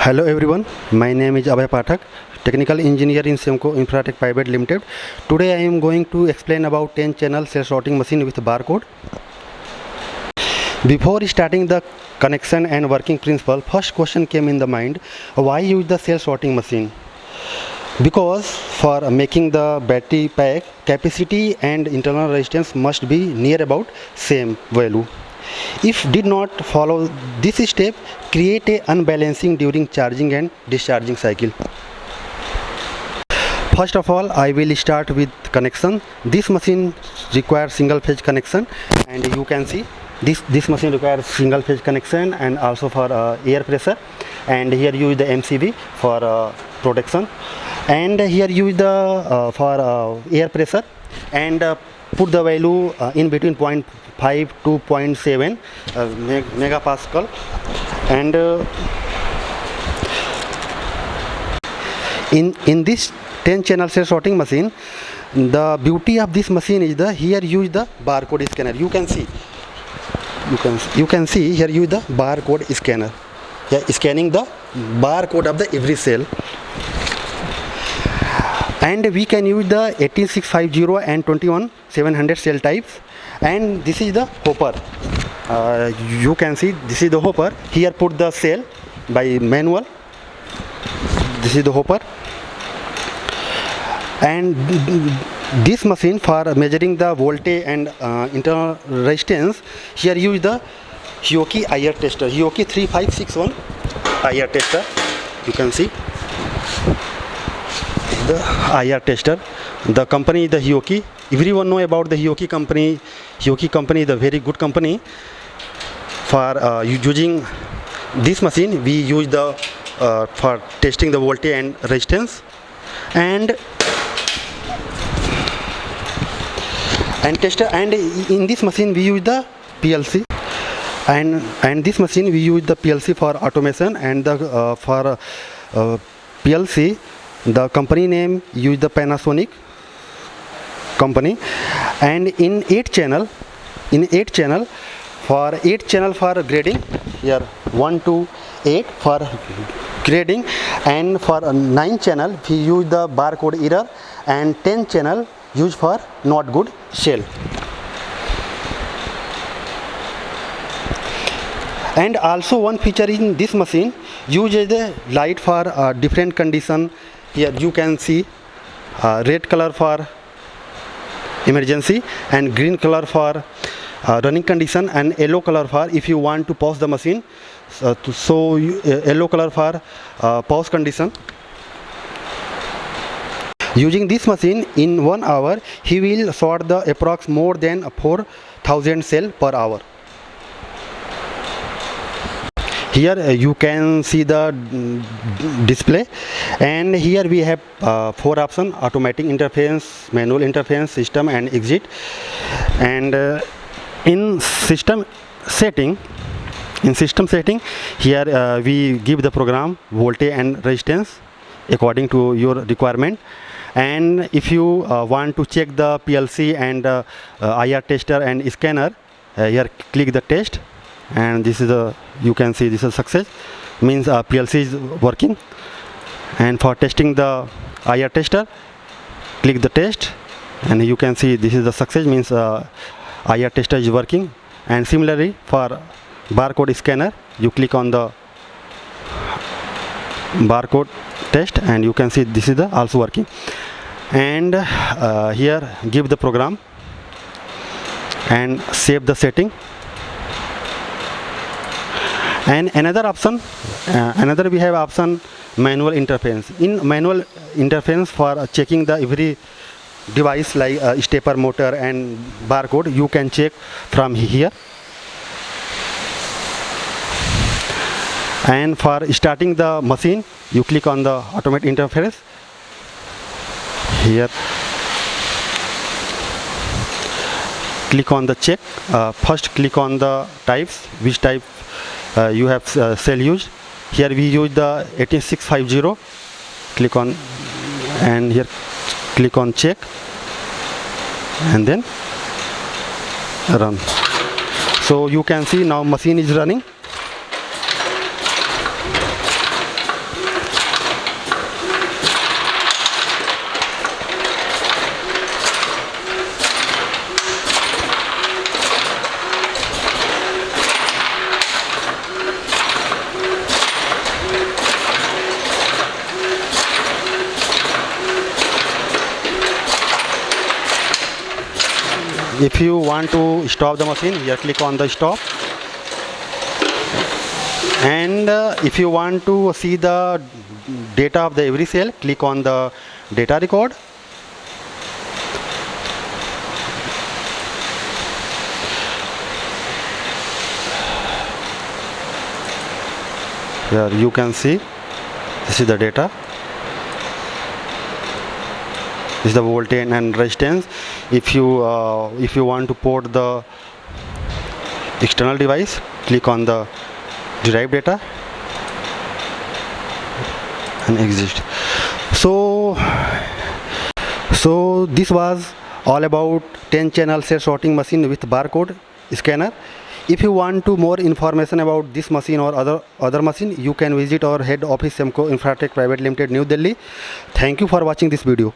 Hello everyone, my name is Abhay Pathak, Technical Engineer in Semco Infratech Private Limited. Today I am going to explain about 10 channel cell sorting machine with barcode. Before starting the connection and working principle, first question came in the mind, why use the cell sorting machine? Because for making the battery pack, capacity and internal resistance must be near about same value. If did not follow this step, create a unbalancing during charging and discharging cycle. First of all, I will start with connection. This machine requires single phase connection, and you can see this machine requires single phase connection and also for air pressure, and here use the MCB for protection, and here use the for air pressure, and put the value in between 0.5 to 0.7 megapascal, and in this 10 channel cell sorting machine, the beauty of this machine is the here use the barcode scanner. You can see here use the barcode scanner, scanning the barcode of the every cell. And we can use the 18650 and 21700 cell types, and this is the hopper. You can see this is the hopper. Here put the cell by manual. This is the hopper, and this machine for measuring the voltage and internal resistance, here use the Hioki IR tester, Hioki 3561 IR tester. You can see the IR tester. The company is the Hioki. Everyone know about the Hioki company. Hioki company is a very good company. For using this machine, we use the for testing the voltage and resistance, and tester. And in this machine we use the PLC, and this machine we use the PLC for automation, and the for PLC the company name use the Panasonic company. And in 8 channel for grading, here 1 to 8 for grading, and for 9 channel we use the barcode error, and 10 channel use for not good shell. And also one feature in this machine, uses the light for different condition. Here you can see red color for emergency, and green color for running condition, and yellow color for if you want to pause the machine. So yellow color for pause condition. Using this machine in 1 hour, he will sort the approx more than 4000 cell per hour. Here you can see the display, and here we have 4 options: automatic interface, manual interface, system, and exit. And in system setting, here we give the program voltage and resistance according to your requirement. And if you want to check the PLC and IR tester and scanner, here click the test, and this is the, you can see this is success, means PLC is working. And for testing the IR tester, click the test, and you can see this is the success, means IR tester is working. And similarly for barcode scanner, you click on the barcode test, and you can see this is the also working. And here give the program and save the setting. And another option, we have option manual interference. In manual interference, for checking the every device like stepper, motor, and barcode, you can check from here. And for starting the machine, you click on the automatic interface. Here click on the check. First click on the types, which type you have cell used. Here we use the 18650. Click on, and here click on check, and then run. So you can see now machine is running. If you want to stop the machine, here click on the stop. And if you want to see the data of the every cell, click on the data record. Here you can see this is the data. This is the voltage and resistance. If you want to port the external device, click on the derived data and exit. So this was all about 10 channel cell sorting machine with barcode scanner. If you want to more information about this machine or other machine, you can visit our head office Semco Infratech Private Limited, New Delhi. Thank you for watching this video.